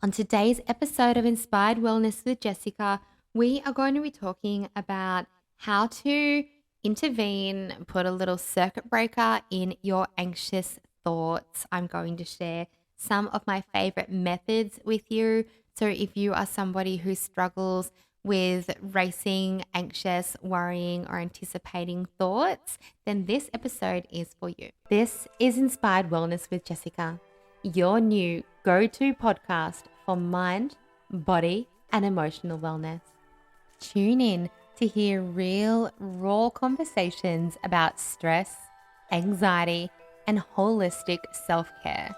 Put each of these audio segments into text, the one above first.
On today's episode of Inspired Wellness with Jessica, we are going to be talking about how to intervene, put a little circuit breaker in your anxious thoughts. I'm going to share some of my favorite methods with you. So, if you are somebody who struggles with racing, anxious, worrying, or anticipating thoughts, then this episode is for you. This is Inspired Wellness with Jessica, your new go-to podcast for mind, body, and emotional wellness. Tune in to hear real, raw conversations about stress, anxiety, and holistic self-care.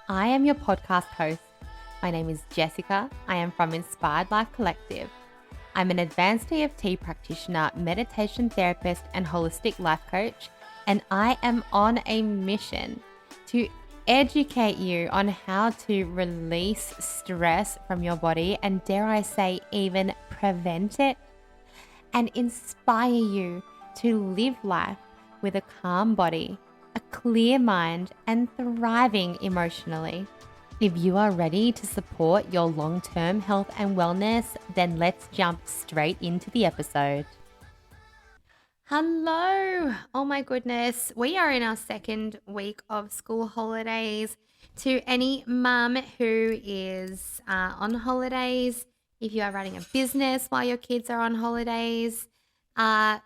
I am your podcast host. My name is Jessica. I am from Inspired Life Collective. I'm an advanced EFT practitioner, meditation therapist, and holistic life coach, and I am on a mission to educate you on how to release stress from your body and, dare I say, even prevent it, and inspire you to live life with a calm body, a clear mind, and thriving emotionally. If you are ready to support your long-term health and wellness, then let's jump straight into the episode. Hello. Oh my goodness. We are in our second week of school holidays. To any mum who is on holidays, if you are running a business while your kids are on holidays, hi,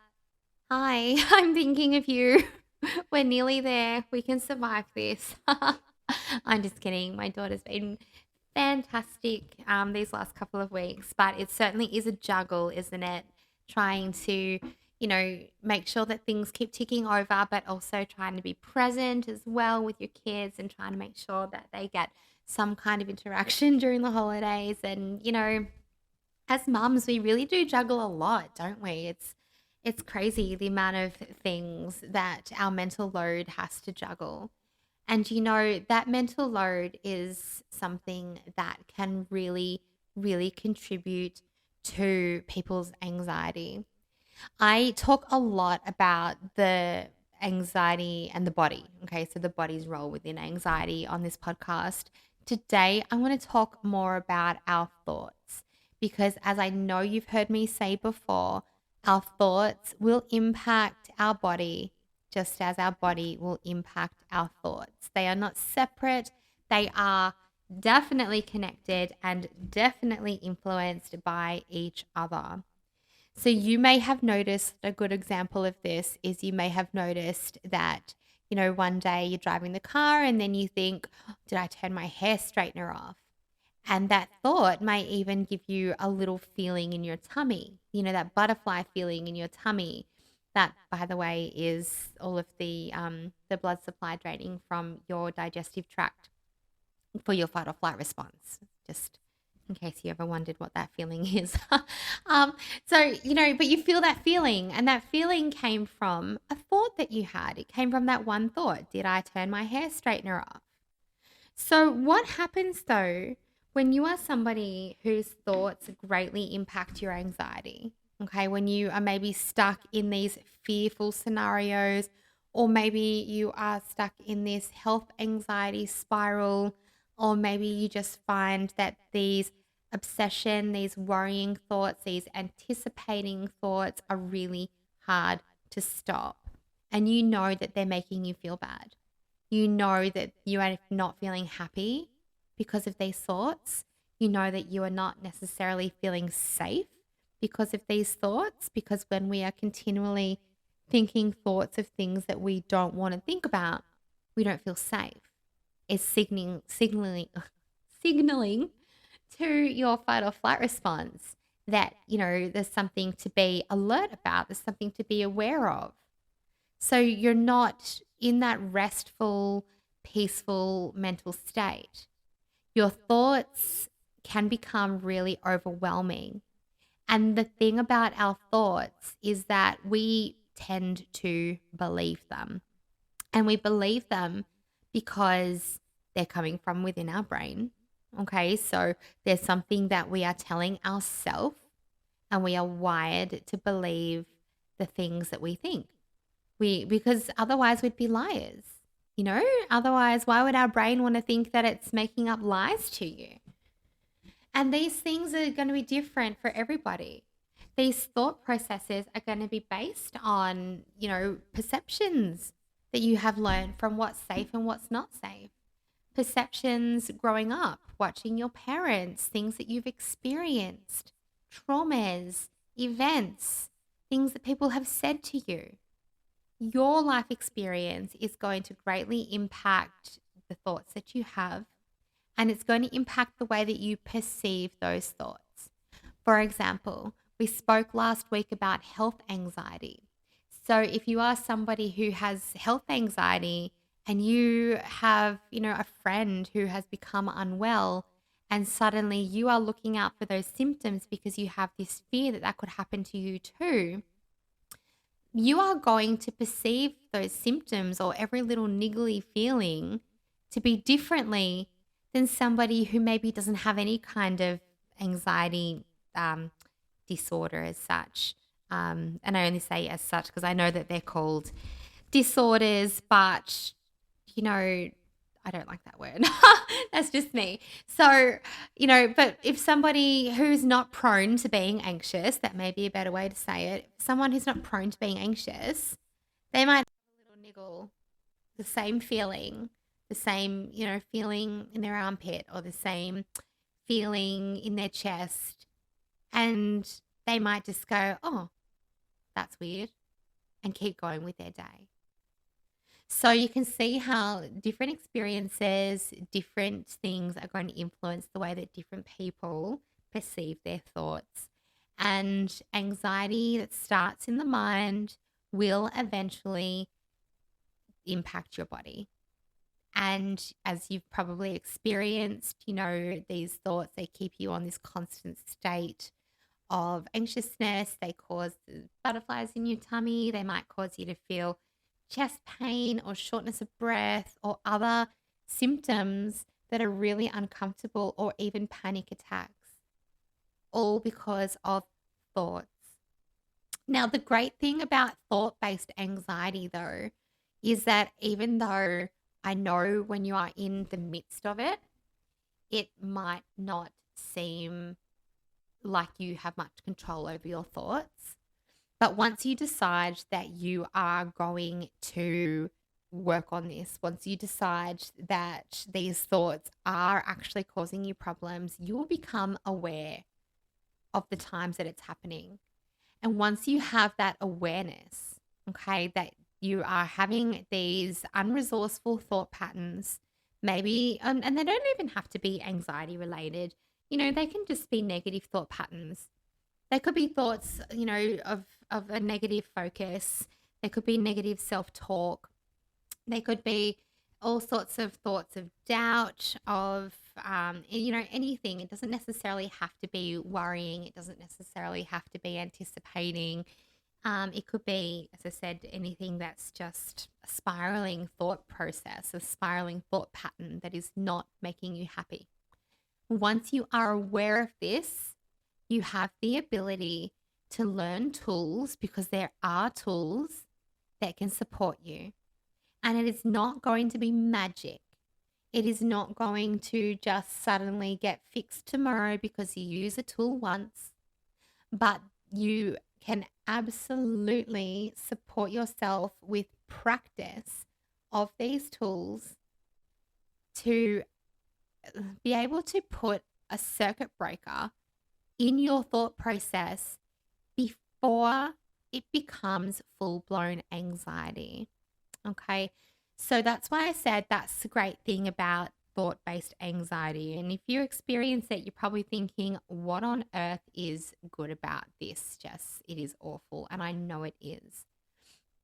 I'm thinking of you. We're nearly there. We can survive this. I'm just kidding. My daughter's been fantastic these last couple of weeks, but it certainly is a juggle, isn't it? Trying to make sure that things keep ticking over, but also trying to be present as well with your kids and trying to make sure that they get some kind of interaction during the holidays. And, as mums, we really do juggle a lot, don't we? It's crazy the amount of things that our mental load has to juggle. And that mental load is something that can really, really contribute to people's anxiety. I talk a lot about the anxiety and the body. Okay, so the body's role within anxiety on this podcast. Today, I want to talk more about our thoughts because, as I know you've heard me say before, our thoughts will impact our body just as our body will impact our thoughts. They are not separate, they are definitely connected and definitely influenced by each other. So you may have noticed a good example of this is you may have noticed that, one day you're driving the car and then you think, "Oh, did I turn my hair straightener off?" And that thought may even give you a little feeling in your tummy, that butterfly feeling in your tummy. That, by the way, is all of the blood supply draining from your digestive tract for your fight or flight response. Just in case you ever wondered what that feeling is. But you feel that feeling, and that feeling came from a thought that you had. It came from that one thought. Did I turn my hair straightener off? So what happens though when you are somebody whose thoughts greatly impact your anxiety? Okay, when you are maybe stuck in these fearful scenarios, or maybe you are stuck in this health anxiety spiral, or maybe you just find that these obsession, these worrying thoughts, these anticipating thoughts are really hard to stop. And you know that they're making you feel bad. You know that you are not feeling happy because of these thoughts. You know that you are not necessarily feeling safe because of these thoughts, because when we are continually thinking thoughts of things that we don't want to think about, we don't feel safe. It's signaling to your fight or flight response that, there's something to be alert about, there's something to be aware of. So you're not in that restful, peaceful mental state. Your thoughts can become really overwhelming. And the thing about our thoughts is that we tend to believe them. And we believe them because they're coming from within our brain. Okay, so there's something that we are telling ourselves, and we are wired to believe the things that we think. Because otherwise we'd be liars. Otherwise, why would our brain want to think that it's making up lies to you? And these things are going to be different for everybody. These thought processes are going to be based on, perceptions that you have learned from what's safe and what's not safe. Perceptions growing up, watching your parents, things that you've experienced, traumas, events, things that people have said to you. Your life experience is going to greatly impact the thoughts that you have, and it's going to impact the way that you perceive those thoughts. For example, we spoke last week about health anxiety. So if you are somebody who has health anxiety and you have, a friend who has become unwell, and suddenly you are looking out for those symptoms because you have this fear that that could happen to you too, you are going to perceive those symptoms or every little niggly feeling to be differently than somebody who maybe doesn't have any kind of anxiety disorder as such. And I only say as such because I know that they're called disorders, but I don't like that word. That's just me. So, but if somebody who's not prone to being anxious, that may be a better way to say it. Someone who's not prone to being anxious, they might have a little niggle, the same feeling, feeling in their armpit or the same feeling in their chest. And they might just go, oh, that's weird, and keep going with their day. So you can see how different experiences, different things are going to influence the way that different people perceive their thoughts. And anxiety that starts in the mind will eventually impact your body. And as you've probably experienced, these thoughts, they keep you on this constant state of anxiousness. They cause butterflies in your tummy. They might cause you to feel chest pain or shortness of breath or other symptoms that are really uncomfortable, or even panic attacks, all because of thoughts. Now, the great thing about thought-based anxiety, though, is that even though I know when you are in the midst of it, it might not seem like you have much control over your thoughts. But once you decide that you are going to work on this, once you decide that these thoughts are actually causing you problems, you will become aware of the times that it's happening. And once you have that awareness, okay, that you are having these unresourceful thought patterns, maybe, and they don't even have to be anxiety related, they can just be negative thought patterns. They could be thoughts, of a negative focus. There could be negative self-talk. They could be all sorts of thoughts of doubt, of, anything. It doesn't necessarily have to be worrying. It doesn't necessarily have to be anticipating. It could be, as I said, anything that's just a spiraling thought process, a spiraling thought pattern that is not making you happy. Once you are aware of this, you have the ability to learn tools, because there are tools that can support you. And it is not going to be magic. It is not going to just suddenly get fixed tomorrow because you use a tool once, but you can absolutely support yourself with practice of these tools to be able to put a circuit breaker in your thought process before it becomes full-blown anxiety. Okay. So that's why I said that's the great thing about thought-based anxiety. And if you experience it, you're probably thinking, what on earth is good about this? Jess, it is awful. And I know it is.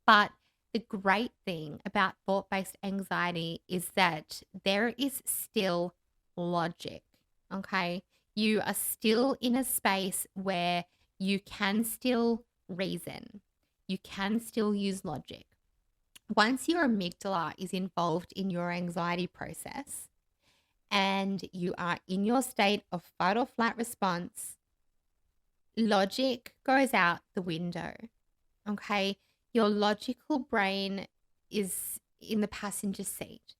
But the great thing about thought-based anxiety is that there is still logic. Okay. You are still in a space where you can still reason. You can still use logic. Once your amygdala is involved in your anxiety process and you are in your state of fight or flight response, logic goes out the window. Okay. Your logical brain is in the passenger seat.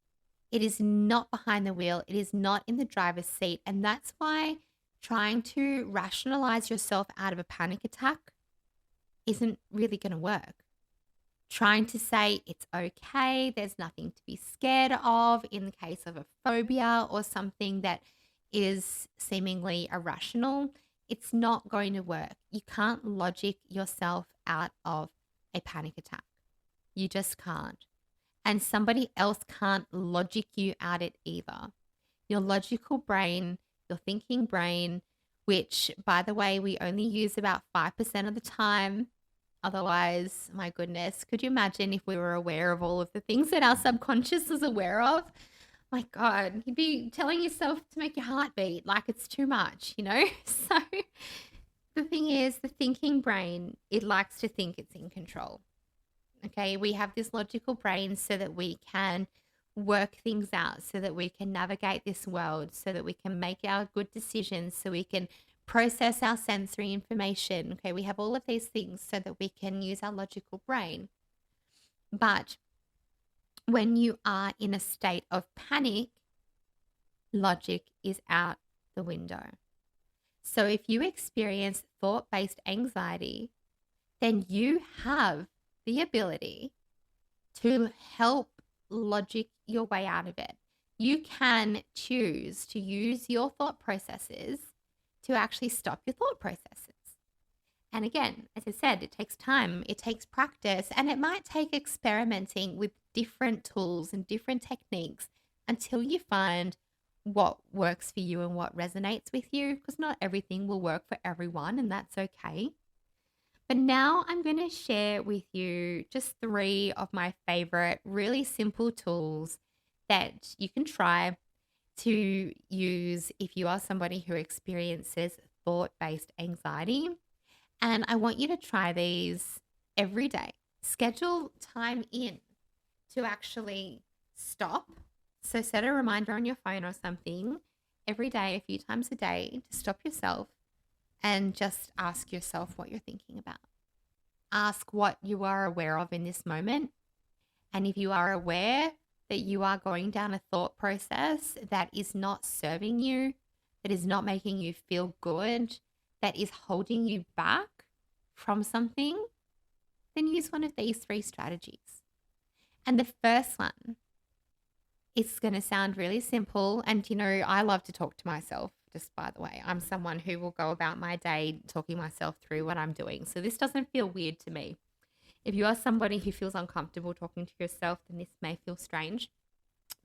It is not behind the wheel. It is not in the driver's seat. And that's why trying to rationalize yourself out of a panic attack isn't really going to work. Trying to say it's okay, there's nothing to be scared of in the case of a phobia or something that is seemingly irrational, it's not going to work. You can't logic yourself out of a panic attack. You just can't. And somebody else can't logic you out it either. Your logical brain, your thinking brain, which, by the way, we only use about 5% of the time. Otherwise, my goodness, could you imagine if we were aware of all of the things that our subconscious is aware of? My God, you'd be telling yourself to make your heart beat like it's too much, you know? So the thing is, the thinking brain, it likes to think it's in control. Okay, we have this logical brain so that we can work things out, so that we can navigate this world, so that we can make our good decisions, so we can process our sensory information. Okay, we have all of these things so that we can use our logical brain. But when you are in a state of panic, logic is out the window. So if you experience thought-based anxiety, then you have the ability to help logic your way out of it. You can choose to use your thought processes to actually stop your thought processes. And again, as I said, it takes time, it takes practice, and it might take experimenting with different tools and different techniques until you find what works for you and what resonates with you, because not everything will work for everyone, and that's okay. But now I'm going to share with you just 3 of my favorite, really simple tools that you can try to use if you are somebody who experiences thought-based anxiety. And I want you to try these every day. Schedule time in to actually stop. So set a reminder on your phone or something every day, a few times a day, to stop yourself and just ask yourself what you're thinking about. Ask what you are aware of in this moment. And if you are aware that you are going down a thought process that is not serving you, that is not making you feel good, that is holding you back from something, then use one of these 3 strategies. And the first one is going to sound really simple. And, you know, I love to talk to myself, just by the way. I'm someone who will go about my day talking myself through what I'm doing. So this doesn't feel weird to me. If you are somebody who feels uncomfortable talking to yourself, then this may feel strange.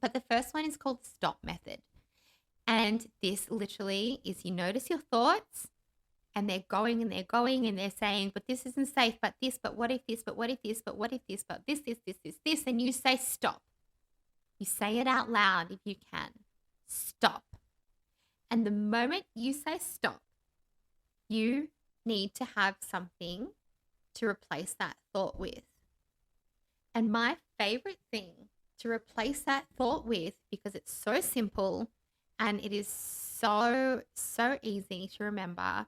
But the first one is called the stop method. And this literally is, you notice your thoughts and they're going and they're saying, but this isn't safe, but this, but what if this, but what if this, but what if this, but this, and you say stop. You say it out loud if you can. Stop. And the moment you say stop, you need to have something to replace that thought with. And my favorite thing to replace that thought with, because it's so simple and it is so easy to remember,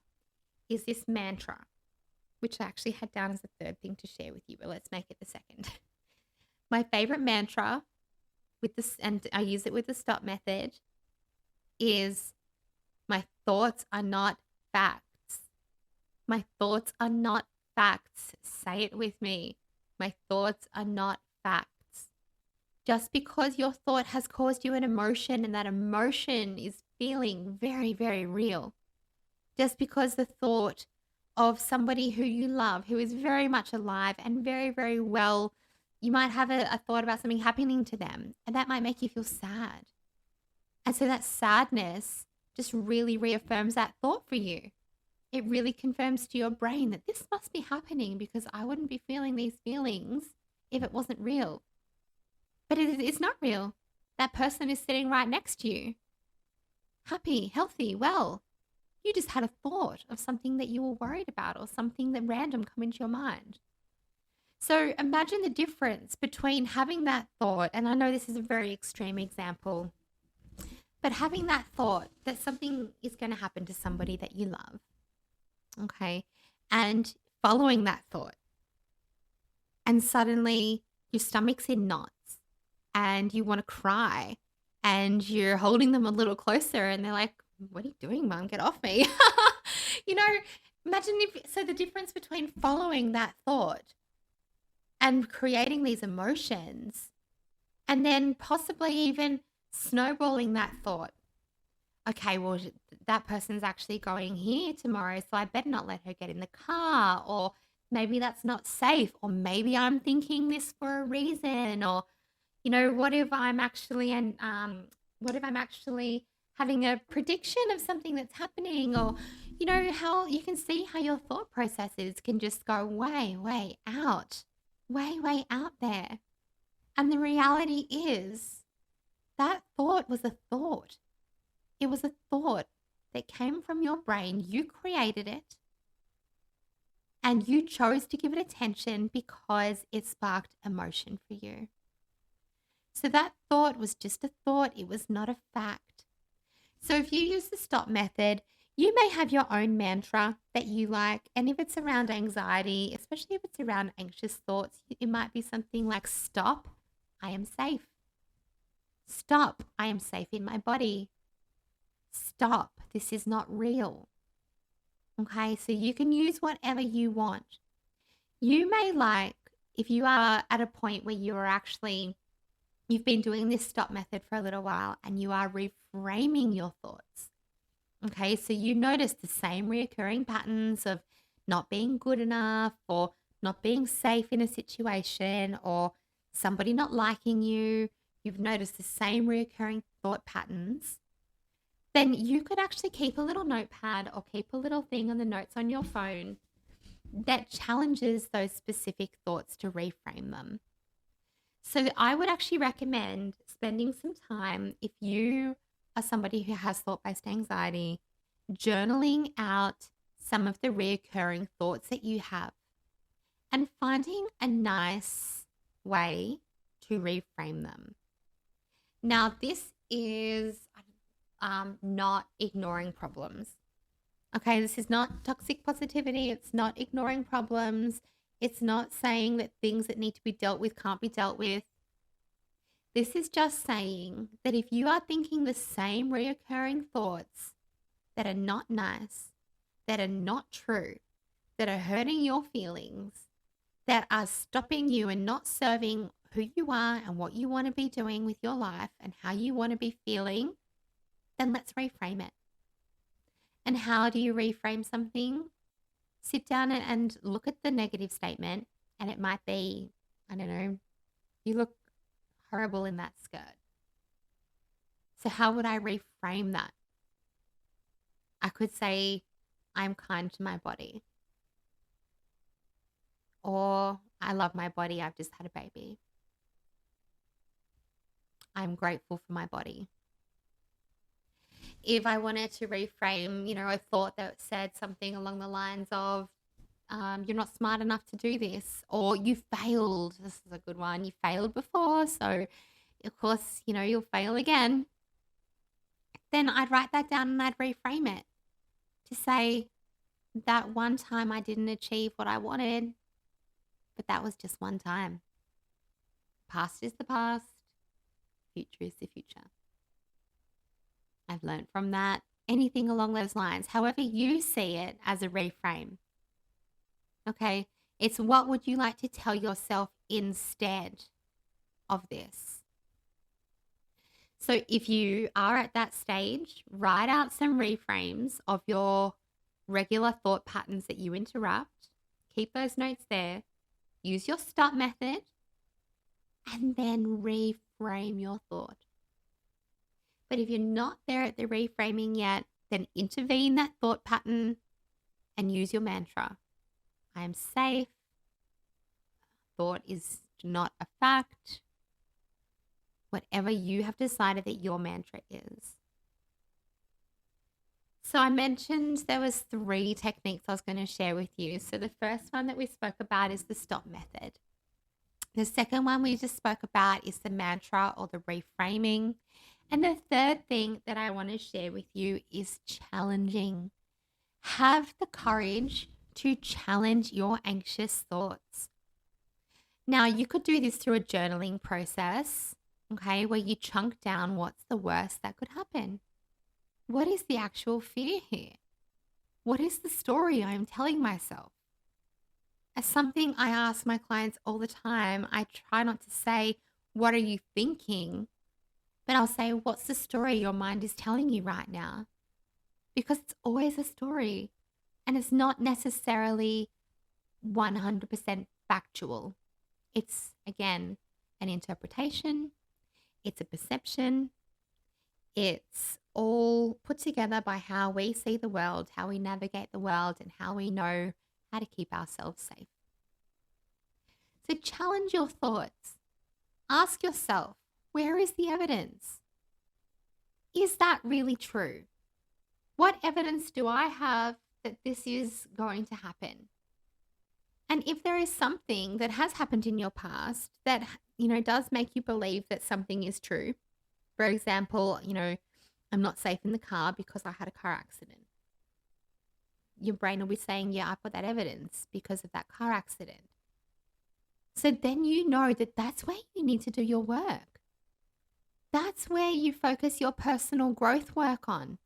is this mantra, which I actually had down as the 3rd thing to share with you, but let's make it the 2nd. My favorite mantra with this, and I use it with the stop method, is my thoughts are not facts. My thoughts are not facts. Say it with me. My thoughts are not facts. Just because your thought has caused you an emotion and that emotion is feeling very, very real. Just because the thought of somebody who you love, who is very much alive and very, very well, you might have a thought about something happening to them, and that might make you feel sad. And so that sadness just really reaffirms that thought for you. It really confirms to your brain that this must be happening, because I wouldn't be feeling these feelings if it wasn't real. But it's not real. That person is sitting right next to you. Happy, healthy, well. You just had a thought of something that you were worried about or something that random come into your mind. So imagine the difference between having that thought, and I know this is a very extreme example, but having that thought that something is going to happen to somebody that you love, okay, and following that thought, and suddenly your stomach's in knots and you want to cry and you're holding them a little closer and they're like, what are you doing, mum? Get off me. you know, imagine if, so the difference between following that thought and creating these emotions and then possibly even snowballing that thought. Okay, well, that person's actually going here tomorrow, so I better not let her get in the car. Or maybe that's not safe. Or maybe I'm thinking this for a reason. Or, what if I'm actually, what if I'm actually having a prediction of something that's happening? Or, how you can see how your thought processes can just go way, way out, way, way out there. And the reality is that thought was a thought. It was a thought that came from your brain. You created it and you chose to give it attention because it sparked emotion for you. So that thought was just a thought. It was not a fact. So if you use the stop method, you may have your own mantra that you like. And if it's around anxiety, especially if it's around anxious thoughts, it might be something like, stop, I am safe. Stop, I am safe in my body. Stop, this is not real. Okay, so you can use whatever you want. You may like, if you are at a point where you've been doing this stop method for a little while and you are reframing your thoughts. Okay, so you notice the same reoccurring patterns of not being good enough or not being safe in a situation or somebody not liking you. You've noticed the same reoccurring thought patterns. Then you could actually keep a little notepad or keep a little thing on the notes on your phone that challenges those specific thoughts to reframe them. So I would actually recommend spending some time, if you are somebody who has thought-based anxiety, journaling out some of the reoccurring thoughts that you have and finding a nice way to reframe them. Now, this is not ignoring problems. Okay, this is not toxic positivity. It's not ignoring problems. It's not saying that things that need to be dealt with can't be dealt with. This is just saying that if you are thinking the same reoccurring thoughts that are not nice, that are not true, that are hurting your feelings, that are stopping you and not serving who you are and what you want to be doing with your life and how you want to be feeling, then let's reframe it. And how do you reframe something? Sit down and look at the negative statement, and it might be, I don't know, you look horrible in that skirt. So how would I reframe that? I could say, I'm kind to my body. Or I love my body, I've just had a baby. I'm grateful for my body. If I wanted to reframe, a thought that said something along the lines of, you're not smart enough to do this, or you failed. This is a good one. You failed before, so of course, you'll fail again. Then I'd write that down and I'd reframe it to say, that one time I didn't achieve what I wanted, but that was just one time. Past is the past, future is the future. I've learned from that. Anything along those lines, however you see it as a reframe. Okay, it's what would you like to tell yourself instead of this? So if you are at that stage, write out some reframes of your regular thought patterns that you interrupt. Keep those notes there. Use your stop method and then reframe your thought. But if you're not there at the reframing yet, then intervene that thought pattern and use your mantra. I am safe. Thought is not a fact. Whatever you have decided that your mantra is. So I mentioned there was 3 techniques I was going to share with you. So the first one that we spoke about is the stop method. The second one we just spoke about is the mantra or the reframing. And the third thing that I want to share with you is challenging. Have the courage to challenge your anxious thoughts. Now, you could do this through a journaling process, okay, where you chunk down what's the worst that could happen. What is the actual fear here? What is the story I'm telling myself? As something I ask my clients all the time, I try not to say, "What are you thinking?" But I'll say, "What's the story your mind is telling you right now?" Because it's always a story and it's not necessarily 100% factual. It's, again, an interpretation, it's a perception, it's all put together by how we see the world, how we navigate the world, and how we know how to keep ourselves safe. So challenge your thoughts. Ask yourself, where is the evidence? Is that really true? What evidence do I have that this is going to happen? And if there is something that has happened in your past that, does make you believe that something is true, for example, I'm not safe in the car because I had a car accident. Your brain will be saying, yeah, I've got that evidence because of that car accident. So then you know that that's where you need to do your work. That's where you focus your personal growth work on.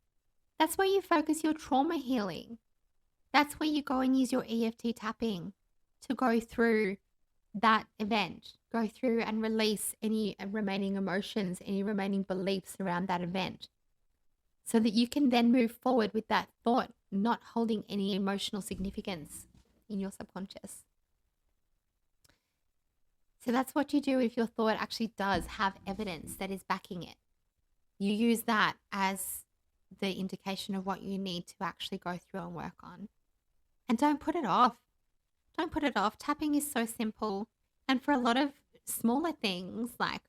That's where you focus your trauma healing. That's where you go and use your EFT tapping to go through that event, go through and release any remaining emotions, any remaining beliefs around that event, so that you can then move forward with that thought, not holding any emotional significance in your subconscious. So that's what you do if your thought actually does have evidence that is backing it. You use that as the indication of what you need to actually go through and work on. And don't put it off. Don't put it off. Tapping is so simple. And for a lot of smaller things like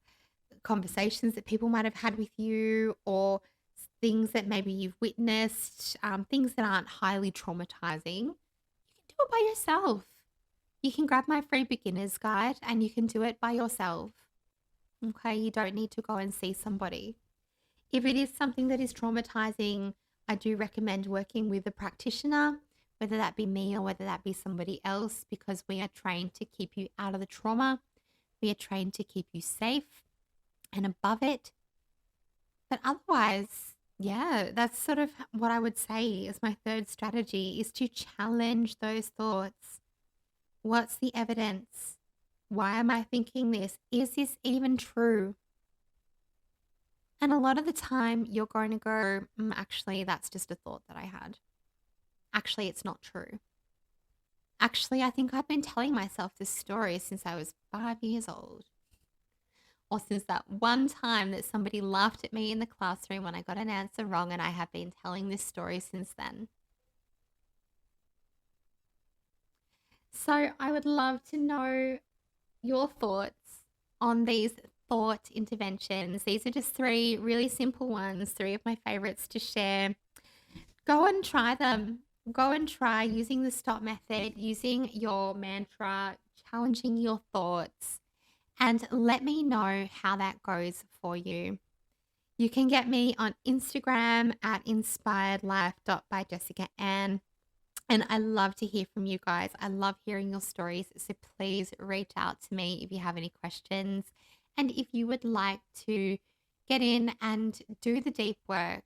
conversations that people might have had with you, or things that maybe you've witnessed, things that aren't highly traumatizing, you can do it by yourself. You can grab my free beginner's guide and you can do it by yourself. Okay, you don't need to go and see somebody. If it is something that is traumatizing, I do recommend working with a practitioner, whether that be me or whether that be somebody else, because we are trained to keep you out of the trauma. We are trained to keep you safe and above it. But otherwise, yeah, that's sort of what I would say is my third strategy, is to challenge those thoughts. What's the evidence? Why am I thinking this? Is this even true? And a lot of the time you're going to go, actually, that's just a thought that I had. Actually, it's not true. Actually, I think I've been telling myself this story since I was 5 years old. Or since that one time that somebody laughed at me in the classroom when I got an answer wrong, and I have been telling this story since then. So I would love to know your thoughts on these thought interventions. These are just 3 really simple ones, 3 of my favorites to share. Go and try them. Go and try using the stop method, using your mantra, challenging your thoughts, and let me know how that goes for you. You can get me on Instagram at inspiredlife.byjessicaann. And I love to hear from you guys. I love hearing your stories. So please reach out to me if you have any questions. And if you would like to get in and do the deep work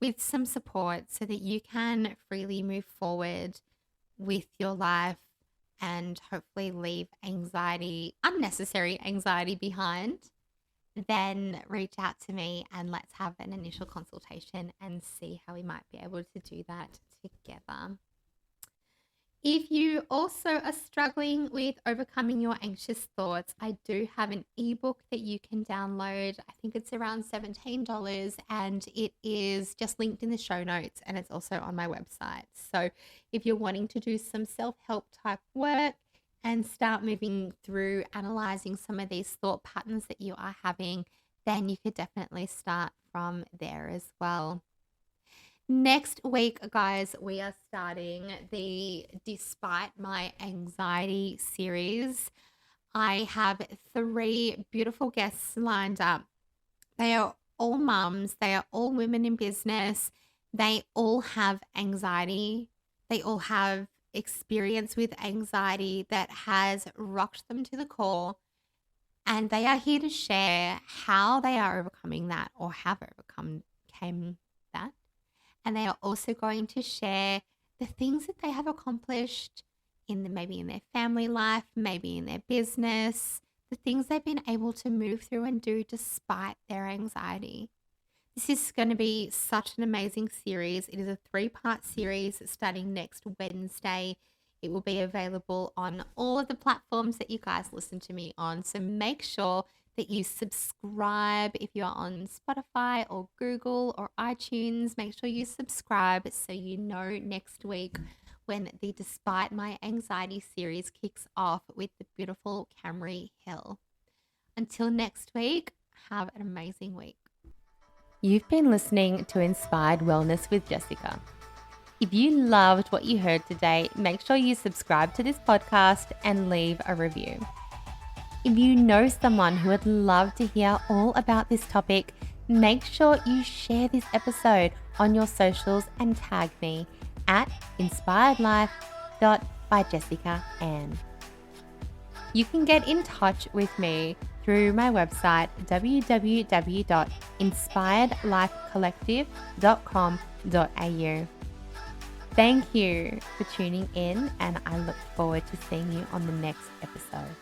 with some support so that you can freely move forward with your life and hopefully leave anxiety, unnecessary anxiety behind, then reach out to me and let's have an initial consultation and see how we might be able to do that together. If you also are struggling with overcoming your anxious thoughts, I do have an ebook that you can download. I think it's around $17 and it is just linked in the show notes, and it's also on my website. So if you're wanting to do some self-help type work and start moving through analyzing some of these thought patterns that you are having, then you could definitely start from there as well. Next week, guys, we are starting the Despite My Anxiety series. I have 3 beautiful guests lined up. They are all mums. They are all women in business. They all have anxiety. They all have experience with anxiety that has rocked them to the core. And they are here to share how they are overcoming that, or have overcome that. and they are also going to share the things that they have accomplished maybe in their family life, maybe in their business, the things they've been able to move through and do despite their anxiety. This is going to be such an amazing series. It is a 3-part series starting next Wednesday. It will be available on all of the platforms that you guys listen to me on. So make sure that you subscribe if you're on Spotify or Google or iTunes. Make sure you subscribe so you know next week when the Despite My Anxiety series kicks off with the beautiful Camry Hill. Until next week, have an amazing week. You've been listening to Inspired Wellness with Jessica. If you loved what you heard today, make sure you subscribe to this podcast and leave a review. If you know someone who would love to hear all about this topic, make sure you share this episode on your socials and tag me at inspiredlife.byjessicaann. You can get in touch with me through my website www.inspiredlifecollective.com.au. Thank you for tuning in, and I look forward to seeing you on the next episode.